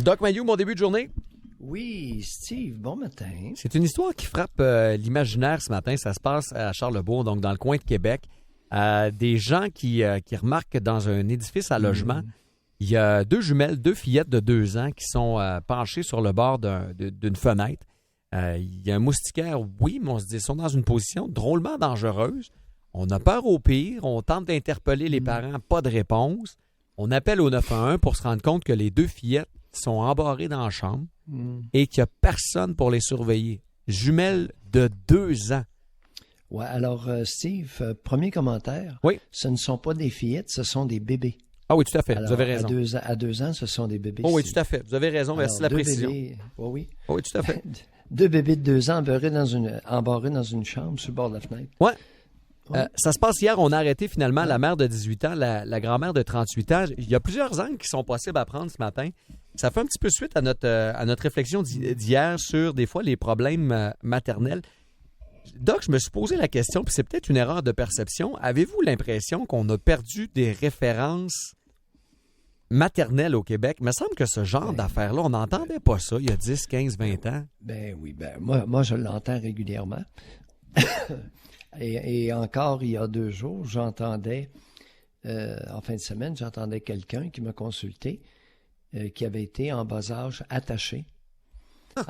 Doc Mayou, mon début de journée. Oui, Steve, bon matin. C'est une histoire qui frappe l'imaginaire ce matin. Ça se passe à Charlebourg, donc dans le coin de Québec. Des gens qui remarquent que dans un édifice à logement, il y a deux jumelles, deux fillettes de 2 ans qui sont penchées sur le bord d'une fenêtre. Il y a un moustiquaire, oui, mais on se dit, ils sont dans une position drôlement dangereuse. On a peur au pire, on tente d'interpeller les parents, pas de réponse. On appelle au 911 pour se rendre compte que les deux fillettes sont embarrées dans la chambre et qu'il n'y a personne pour les surveiller. Jumelles de 2 ans. Ouais, alors, Steve, premier commentaire. Oui. Ce ne sont pas des fillettes, ce sont des bébés. Ah oui, tout à fait. Alors, vous avez raison. À 2 ans, ce sont des bébés. Oh oui, tout à fait. Vous avez raison. Merci de la précision. Bébés, oui. Oh oui, tout à fait. 2 bébés de 2 ans embarrés dans une chambre sur le bord de la fenêtre. Ouais. Ouais. Ça se passe hier. On a arrêté finalement la mère de 18 ans, la grand-mère de 38 ans. Il y a plusieurs angles qui sont possibles à prendre ce matin. Ça fait un petit peu suite à notre réflexion d'hier sur des fois les problèmes maternels. Doc, je me suis posé la question, puis c'est peut-être une erreur de perception. Avez-vous l'impression qu'on a perdu des références maternelles au Québec? Il me semble que ce genre d'affaires-là, on n'entendait pas ça il y a 10, 15, 20 ans. Ben oui, moi je l'entends régulièrement. Et encore, il y a 2 jours, j'entendais, en fin de semaine, j'entendais quelqu'un qui m'a consulté, qui avait été en bas âge attaché.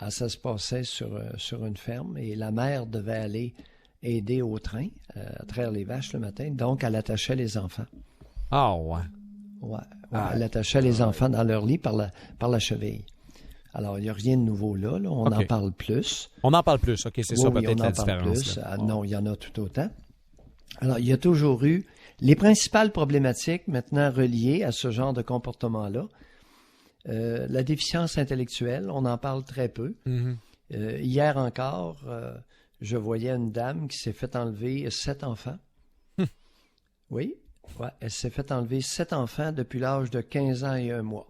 Ça se passait sur une ferme et la mère devait aller aider au train, à traire les vaches le matin, donc elle attachait les enfants. Ah ouais. Ouais, elle attachait les enfants dans leur lit par la cheville. Alors, il n'y a rien de nouveau là. On en parle plus. On en parle plus, OK, c'est ça peut-être la différence. Non, il y en a tout autant. Alors, il y a toujours eu les principales problématiques maintenant reliées à ce genre de comportement-là. La déficience intellectuelle, on en parle très peu. Hier encore, je voyais une dame qui s'est fait enlever 7 enfants. Oui, ouais, elle s'est fait enlever 7 enfants depuis l'âge de 15 ans et 1 mois.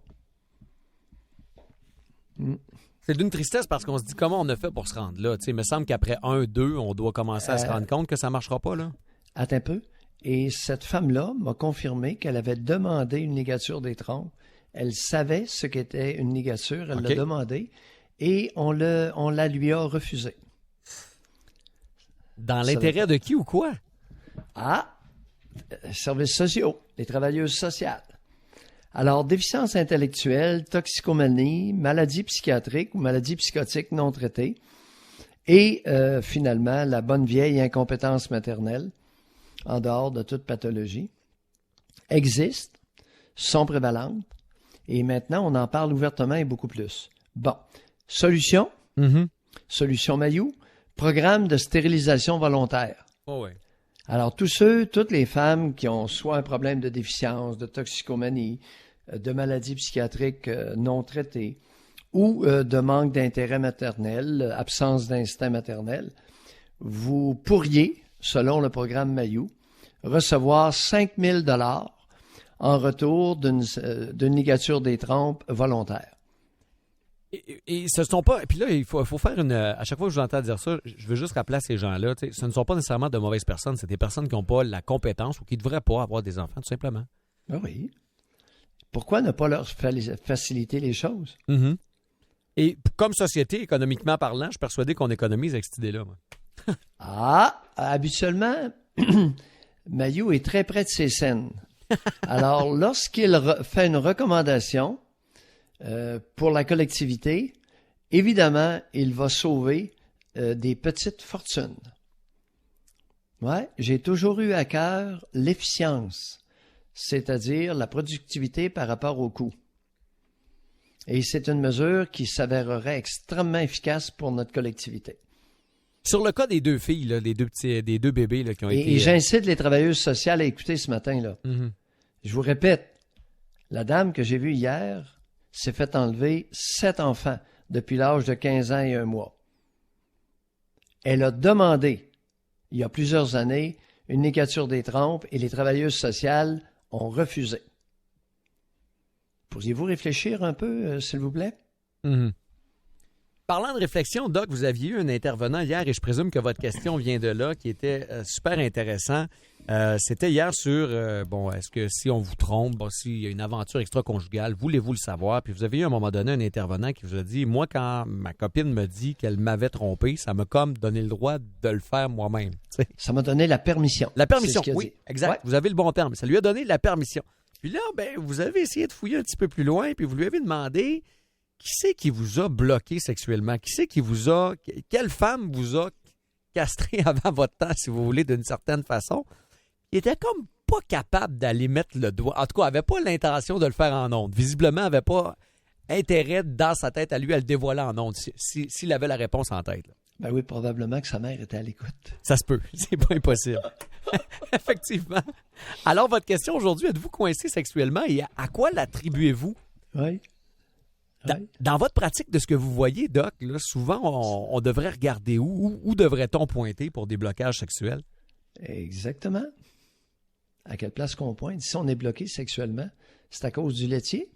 C'est d'une tristesse parce qu'on se dit comment on a fait pour se rendre là. Il me semble qu'après 1, 2, on doit commencer à se rendre compte que ça ne marchera pas. Là. Attends un peu. Et cette femme-là m'a confirmé qu'elle avait demandé une ligature des trompes. Elle savait ce qu'était une ligature, elle l'a demandé et on la lui a refusé. Dans l'intérêt de qui ou quoi? Services sociaux, les travailleuses sociales. Alors, déficience intellectuelle, toxicomanie, maladie psychiatrique ou maladie psychotique non traitée et finalement la bonne vieille incompétence maternelle en dehors de toute pathologie existent, sont prévalentes et maintenant on en parle ouvertement et beaucoup plus. Bon, solution? Solution Mayou, programme de stérilisation volontaire. Oh ouais. Alors, toutes les femmes qui ont soit un problème de déficience, de toxicomanie, de maladie psychiatrique non traitée ou de manque d'intérêt maternel, absence d'instinct maternel, vous pourriez, selon le programme Mayou, recevoir 5 000 $ en retour d'une ligature des trompes volontaire. Et ce ne sont pas. Puis là, il faut faire une. À chaque fois que je vous entends dire ça, je veux juste rappeler à ces gens-là, ce ne sont pas nécessairement de mauvaises personnes, c'est des personnes qui n'ont pas la compétence ou qui ne devraient pas avoir des enfants, tout simplement. Ah oui. Pourquoi ne pas leur faciliter les choses? Et comme société, économiquement parlant, je suis persuadé qu'on économise avec cette idée-là. Moi. Habituellement, Mayou est très près de ses scènes. Alors, lorsqu'il fait une recommandation pour la collectivité, évidemment, il va sauver des petites fortunes. Ouais, j'ai toujours eu à cœur l'efficience, c'est-à-dire la productivité par rapport au coût. Et c'est une mesure qui s'avérerait extrêmement efficace pour notre collectivité. Sur le cas des 2 filles, là, des deux bébés là, qui ont été... Et j'incite les travailleuses sociales à écouter ce matin. Là. Je vous répète, la dame que j'ai vue hier s'est fait enlever 7 enfants depuis l'âge de 15 ans et 1 mois. Elle a demandé, il y a plusieurs années, une ligature des trompes et les travailleuses sociales ont refusé. Pourriez-vous réfléchir un peu, s'il vous plaît? Parlant de réflexion, Doc, vous aviez eu un intervenant hier et je présume que votre question vient de là, qui était super intéressant. C'était hier sur, est-ce que si on vous trompe, s'il y a une aventure extra-conjugale, voulez-vous le savoir? Puis vous avez eu à un moment donné un intervenant qui vous a dit, moi, quand ma copine me dit qu'elle m'avait trompé, ça m'a comme donné le droit de le faire moi-même. T'sais. Ça m'a donné la permission. La permission, oui, dit. exact. Ouais. Vous avez le bon terme. Ça lui a donné la permission. Puis là, vous avez essayé de fouiller un petit peu plus loin, puis vous lui avez demandé qui c'est qui vous a bloqué sexuellement? Qui c'est qui vous a... Quelle femme vous a castré avant votre temps, si vous voulez, d'une certaine façon? Il était comme pas capable d'aller mettre le doigt. En tout cas, il n'avait pas l'intention de le faire en ondes. Visiblement, il n'avait pas intérêt dans sa tête à lui à le dévoiler en ondes, s'il avait la réponse en tête. Là. Ben oui, probablement que sa mère était à l'écoute. Ça se peut. C'est pas impossible. Effectivement. Alors, votre question aujourd'hui, êtes-vous coincé sexuellement et à quoi l'attribuez-vous? Oui. Dans votre pratique de ce que vous voyez, Doc, là, souvent, on devrait regarder où devrait-on pointer pour des blocages sexuels? Exactement. À quelle place qu'on pointe? Si on est bloqué sexuellement, c'est à cause du laitier?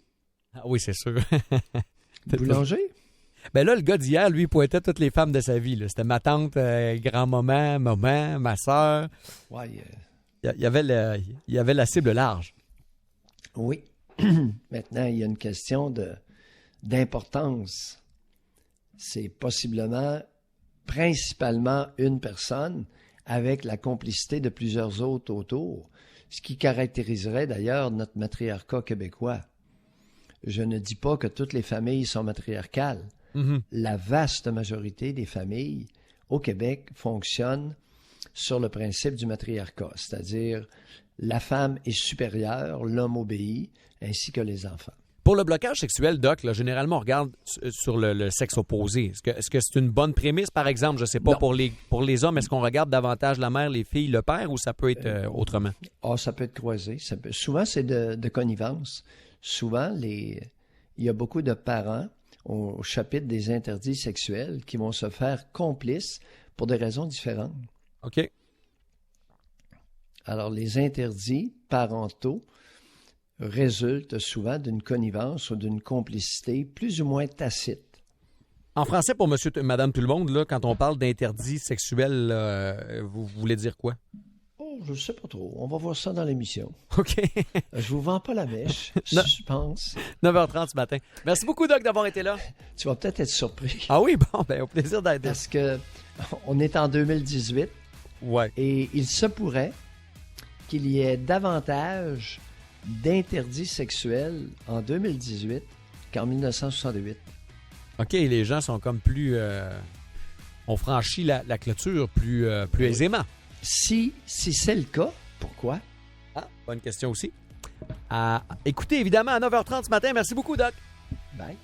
Ah oui, c'est sûr. Boulanger? Ben là, le gars d'hier, lui, il pointait toutes les femmes de sa vie. Là. C'était ma tante, grand-maman, maman, ma sœur. Ouais. Il y avait la cible large. Oui. Maintenant, il y a une question d'importance. C'est possiblement, principalement, une personne avec la complicité de plusieurs autres autour, ce qui caractériserait d'ailleurs notre matriarcat québécois. Je ne dis pas que toutes les familles sont matriarcales. Mm-hmm. La vaste majorité des familles au Québec fonctionnent sur le principe du matriarcat, c'est-à-dire la femme est supérieure, l'homme obéit, ainsi que les enfants. Pour le blocage sexuel, Doc, là, généralement, on regarde sur le sexe opposé. Est-ce que c'est une bonne prémisse, par exemple? Je ne sais pas, pour les hommes, est-ce qu'on regarde davantage la mère, les filles, le père, ou ça peut être autrement? Ça peut être croisé. Souvent, c'est de connivence. Souvent, il y a beaucoup de parents au chapitre des interdits sexuels qui vont se faire complices pour des raisons différentes. OK. Alors, les interdits parentaux résultent souvent d'une connivence ou d'une complicité plus ou moins tacite. En français, pour monsieur, madame, tout le monde, là, quand on parle d'interdits sexuels, vous voulez dire quoi? Je ne sais pas trop. On va voir ça dans l'émission. OK. Je vous vends pas la mèche, je pense. 9h30 ce matin. Merci beaucoup, Doc, d'avoir été là. Tu vas peut-être être surpris. Ah oui, bon, au plaisir d'être là. Parce que on est en 2018. Ouais. Et il se pourrait qu'il y ait davantage d'interdits sexuels en 2018 qu'en 1968. OK, les gens sont comme plus... on franchit la clôture plus aisément. Si c'est le cas, pourquoi? Ah, bonne question aussi. Écoutez, évidemment, à 9h30 ce matin. Merci beaucoup, Doc. Bye.